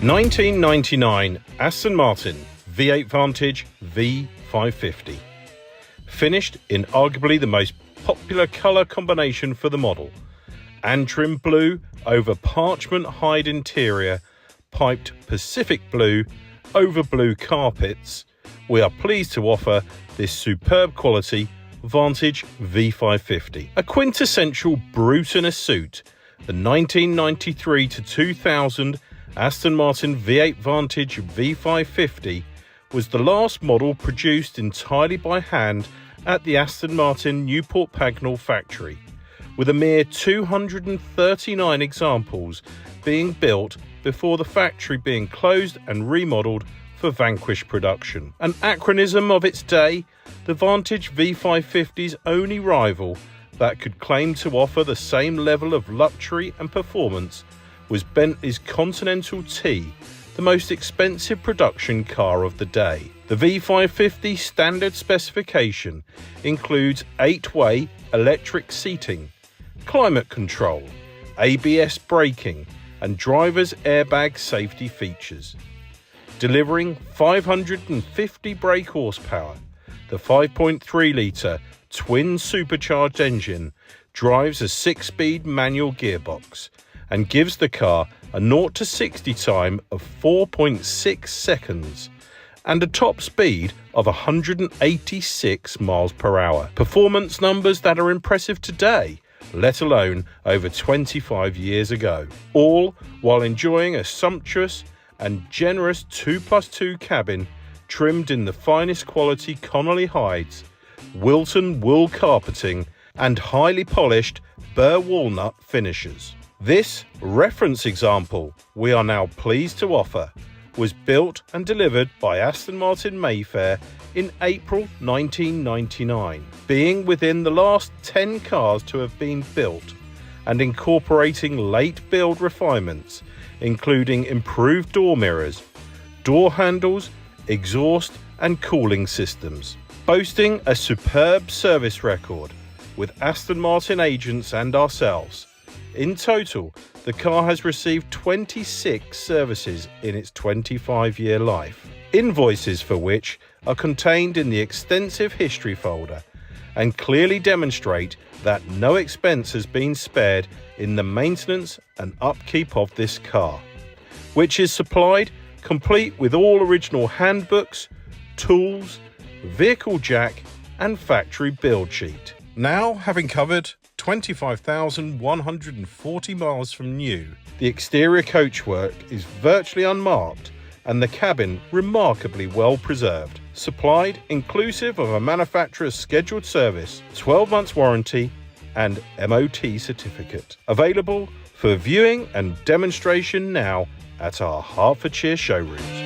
1999 Aston Martin V8 Vantage V550. Finished in arguably the most popular colour combination for the model. Antrim Blue over Parchment hide interior, piped Pacific Blue over blue carpets. We are pleased to offer this superb quality Vantage V550. A quintessential brute in a suit, the 1993 to 2000 Aston Martin V8 Vantage V550 was the last model produced entirely by hand at the Aston Martin Newport Pagnell factory, with a mere 239 examples being built before the factory being closed and remodelled for Vanquish production. An anachronism of its day, the Vantage V550's only rival that could claim to offer the same level of luxury and performance was Bentley's Continental T, the most expensive production car of the day. The V550 standard specification includes 8-way electric seating, climate control, ABS braking and driver's airbag safety features. Delivering 550 brake horsepower, the 5.3 litre twin supercharged engine drives a 6-speed manual gearbox and gives the car a 0 to 60 time of 4.6 seconds and a top speed of 186 miles per hour. Performance numbers that are impressive today, let alone over 25 years ago. All while enjoying a sumptuous and generous 2+2 cabin trimmed in the finest quality Connolly hides, Wilton Wool carpeting and highly polished burr walnut finishes. This reference example we are now pleased to offer was built and delivered by Aston Martin Mayfair in April 1999, being within the last 10 cars to have been built and incorporating late build refinements including improved door mirrors, door handles, exhaust and cooling systems. Boasting a superb service record with Aston Martin agents and ourselves. In total, the car has received 26 services in its 25-year life, invoices for which are contained in the extensive history folder and clearly demonstrate that no expense has been spared in the maintenance and upkeep of this car, which is supplied complete with all original handbooks, tools, vehicle jack and factory build sheet. Now, having covered 25,140 miles from new, the exterior coachwork is virtually unmarked and the cabin remarkably well preserved. Supplied inclusive of a manufacturer's scheduled service, 12 months warranty and MOT certificate. Available for viewing and demonstration now at our Hertfordshire showrooms.